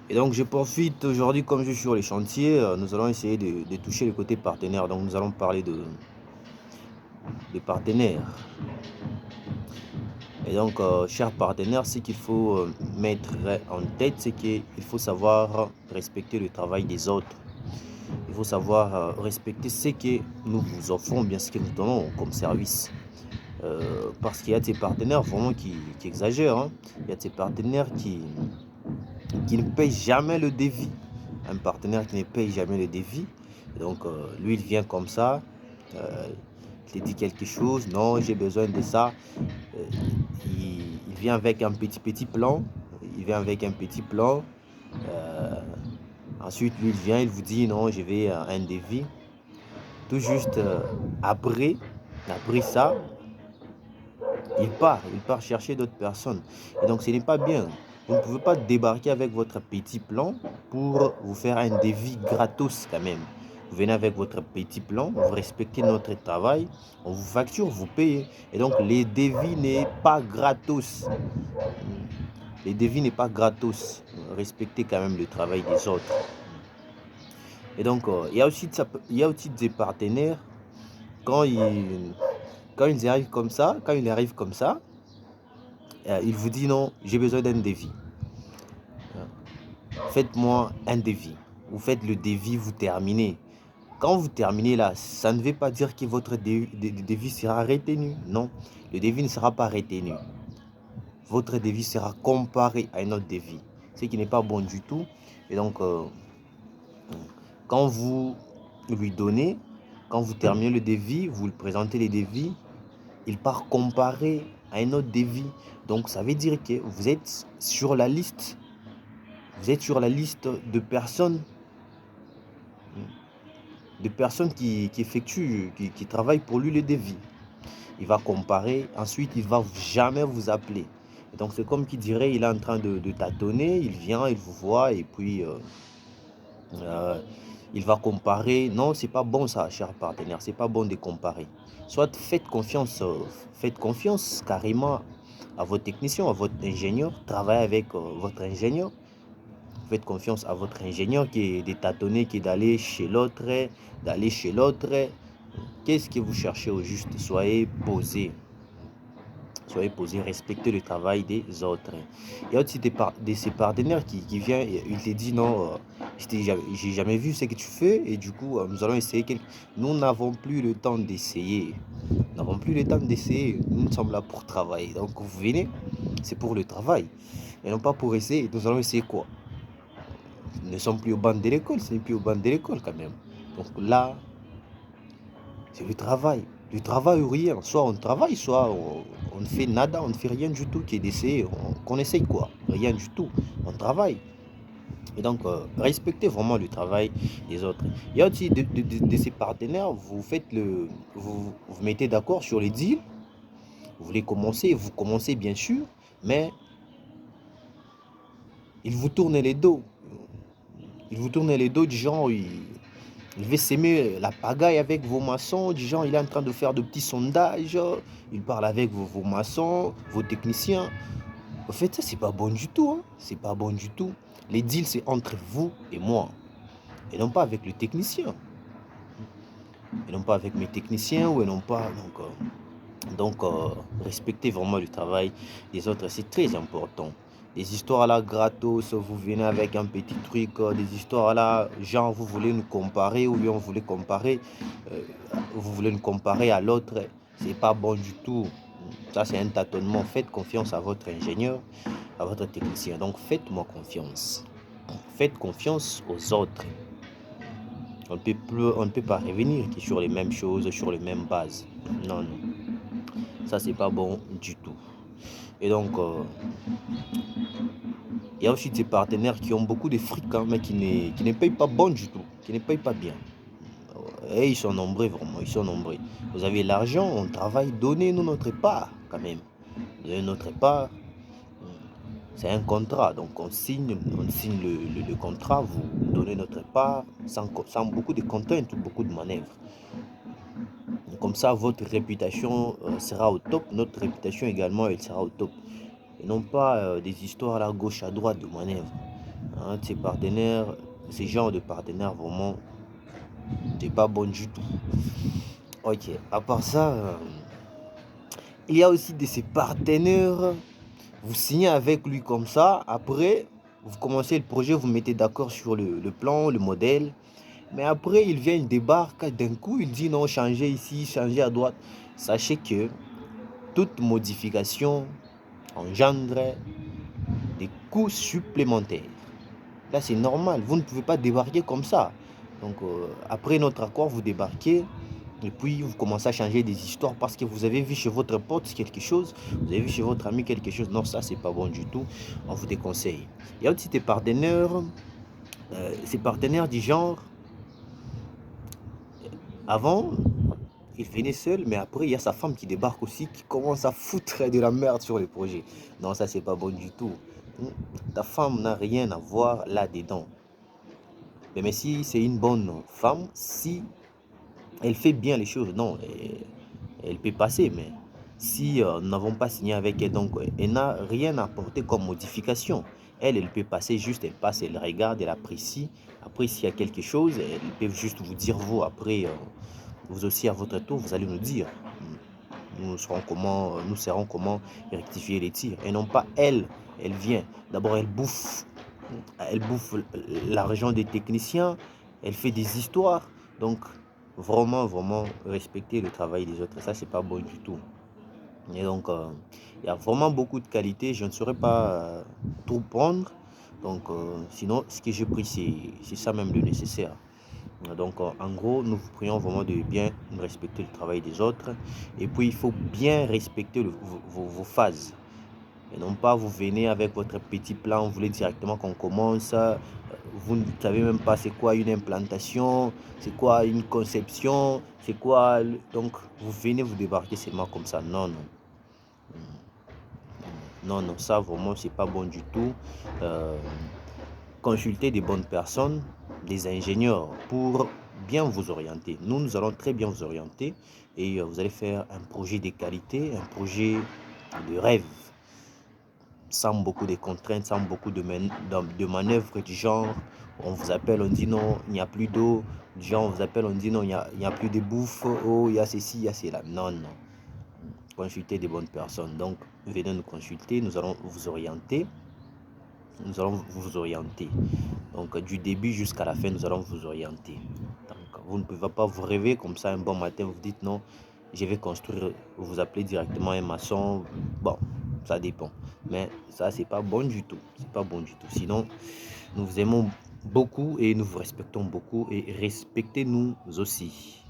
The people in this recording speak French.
Et donc je profite aujourd'hui, comme je suis sur les chantiers, nous allons essayer de toucher le côté partenaire. Donc nous allons parler de partenaires. Et donc, chers partenaires, ce qu'il faut mettre en tête, c'est qu'il faut savoir respecter le travail des autres. Il faut savoir respecter ce que nous vous offrons, bien ce que nous donnons comme service. Parce qu'il y a des partenaires vraiment qui exagèrent, hein. Il y a des partenaires qui ne payent jamais le devis. Un partenaire qui ne paye jamais le devis. Donc, lui, il vient comme ça. euh, il te dit quelque chose. Non, j'ai besoin de ça. Euh, il vient avec un petit plan. Il vient avec un petit plan. Euh, Ensuite, lui, il vient, il vous dit non, je vais un devis. Tout juste après ça, il part chercher d'autres personnes. Et donc, ce n'est pas bien. Vous ne pouvez pas débarquer avec votre petit plan pour vous faire un devis gratos quand même. Vous venez avec votre petit plan, vous respectez notre travail, on vous facture, vous payez. Et donc, les devis n'est pas gratos. Les devis n'est pas gratos. Respectez quand même le travail des autres. Et donc, il y a aussi des partenaires, quand ils, quand il arrive comme ça, il vous dit non, j'ai besoin d'un devis. Faites-moi un devis. Vous faites le devis, vous terminez. Quand vous terminez là, ça ne veut pas dire que votre devis sera retenu. Non, le devis ne sera pas retenu. Votre devis sera comparé à un autre devis, ce qui n'est pas bon du tout. Et donc, quand vous lui donnez, quand vous terminez le devis, vous lui présentez les devis, il part comparer à un autre devis. Donc, ça veut dire que vous êtes sur la liste. Vous êtes sur la liste de personnes qui effectuent, qui travaillent pour lui le devis. Il va comparer, ensuite il va jamais vous appeler. Et donc c'est comme qui dirait, il est en train de tâtonner, il vient, il vous voit et puis euh, il va comparer. Non, c'est pas bon ça, cher partenaire, c'est pas bon de comparer. Soit faites confiance carrément à votre technicien, à votre ingénieur, travaillez avec votre ingénieur. Faites confiance à votre ingénieur qui est de tâtonner, qui est d'aller chez l'autre, d'aller chez l'autre. Qu'est-ce que vous cherchez au juste? Soyez posé. Soyez posé, respectez le travail des autres. Il y a aussi de ces partenaires qui viennent, il te dit non, j'ai jamais vu ce que tu fais et du coup, nous allons essayer. Nous n'avons plus le temps d'essayer. Nous n'avons plus le temps d'essayer. Nous sommes là pour travailler. Donc, vous venez, c'est pour le travail et non pas pour essayer. Nous allons essayer quoi? Nous ne sommes plus au banc de l'école, ce n'est plus au banc de l'école quand même. Donc là, c'est le travail. Du travail ou rien. Soit on travaille, soit on ne fait nada, on ne fait rien du tout qui est d'essayer. Qu'on essaye quoi? Rien du tout. On travaille. Et donc, respectez vraiment le travail des autres. Il y a aussi de ces partenaires, vous mettez d'accord sur les deals. Vous voulez commencer, vous commencez bien sûr, mais ils vous tournent les dos. Ils vous tournent les dos du genre, il veut s'aimer la pagaille avec vos maçons, du genre il est en train de faire de petits sondages, il parle avec vos maçons, vos techniciens. En fait, ça, c'est pas bon du tout, hein. C'est pas bon du tout. Les deals, c'est entre vous et moi, et non pas avec le technicien. Et non pas avec mes techniciens, ou et non pas. Respectez vraiment le travail des autres, c'est très important. Des histoires là gratos, vous venez avec un petit truc, des histoires là, genre vous voulez nous comparer, ou bien euh, vous voulez nous comparer à l'autre, c'est pas bon du tout. Ça, c'est un tâtonnement. Faites confiance à votre ingénieur, à votre technicien. Donc, faites-moi confiance. Faites confiance aux autres. On ne peut pas revenir sur les mêmes choses, sur les mêmes bases. Non, non. Ça, c'est pas bon du tout. Et donc, il y a aussi des partenaires qui ont beaucoup de fric, hein, mais qui ne payent pas bon du tout, qui ne payent pas bien. Et ils sont nombreux, vraiment, ils sont nombreux. Vous avez l'argent, on travaille, donnez-nous notre part, quand même. Donnez notre part. C'est un contrat, donc on signe le contrat, vous donnez notre part, sans beaucoup de contraintes ou beaucoup de manœuvres. Comme ça, votre réputation sera au top, notre réputation également, elle sera au top. Et non pas des histoires à gauche, à droite de manœuvres. Un de ses partenaires, ce genre de partenaire, vraiment, c'est pas bon du tout. Ok, à part ça, il y a aussi de ces partenaires, vous signez avec lui comme ça, après, vous commencez le projet, vous mettez d'accord sur le plan, le modèle, mais après, il vient, il débarque, d'un coup, il dit non, changez ici, changez à droite. Sachez que toute modification engendre des coûts supplémentaires. Là, c'est normal, vous ne pouvez pas débarquer comme ça. Donc, après notre accord, vous débarquez, et puis vous commencez à changer des histoires parce que vous avez vu chez votre pote quelque chose, vous avez vu chez votre ami quelque chose. Non, ça, c'est pas bon du tout. On vous déconseille. Il y a aussi des partenaires, ces partenaires du genre, avant, il venait seul, mais après, il y a sa femme qui débarque aussi, qui commence à foutre de la merde sur le projet. Non, ça, c'est pas bon du tout. Ta femme n'a rien à voir là-dedans. Mais si c'est une bonne femme, si elle fait bien les choses, non, elle peut passer. Mais si nous n'avons pas signé avec elle, donc elle n'a rien apporté comme modification. Elle peut passer juste, elle passe, elle regarde, elle apprécie. Après, s'il y a quelque chose, elle peut juste vous dire, vous, après, vous aussi à votre tour, vous allez nous dire. Nous saurons comment rectifier les tirs. Et non pas elle, elle vient. D'abord, elle bouffe l'argent des techniciens, elle fait des histoires. Donc, vraiment, vraiment, respecter le travail des autres, ça, c'est pas bon du tout. Et donc, il y a vraiment beaucoup de qualités. Je ne saurais pas tout prendre. Donc, sinon, ce que j'ai pris, c'est ça même le nécessaire. Donc, en gros, nous vous prions vraiment de bien respecter le travail des autres. Et puis, il faut bien respecter vos phases. Et non pas vous venez avec votre petit plan, vous voulez directement qu'on commence. Vous ne savez même pas c'est quoi une implantation, c'est quoi une conception, c'est quoi. Donc, vous venez vous débarquer seulement comme ça. Non, non. Non, non, ça vraiment, c'est pas bon du tout. Euh, Consultez des bonnes personnes, des ingénieurs pour bien vous orienter. Nous allons très bien vous orienter et vous allez faire un projet de qualité, un projet de rêve, sans beaucoup de contraintes, sans beaucoup de manœuvres du genre. On vous appelle, on dit non, il n'y a plus d'eau. Du genre, on vous appelle, on dit non, il n'y a plus de bouffe. Oh, il y a ceci, il y a cela. Non, non. Consultez des bonnes personnes. Donc, venez nous consulter, nous allons vous orienter. Nous allons vous orienter. Donc, du début jusqu'à la fin, nous allons vous orienter. Donc, vous ne pouvez pas vous réveiller comme ça un bon matin, vous dites non, je vais construire, vous appelez directement un maçon. Bon, ça dépend. Mais ça, c'est pas bon du tout. C'est pas bon du tout. Sinon, nous vous aimons beaucoup et nous vous respectons beaucoup et respectez-nous aussi.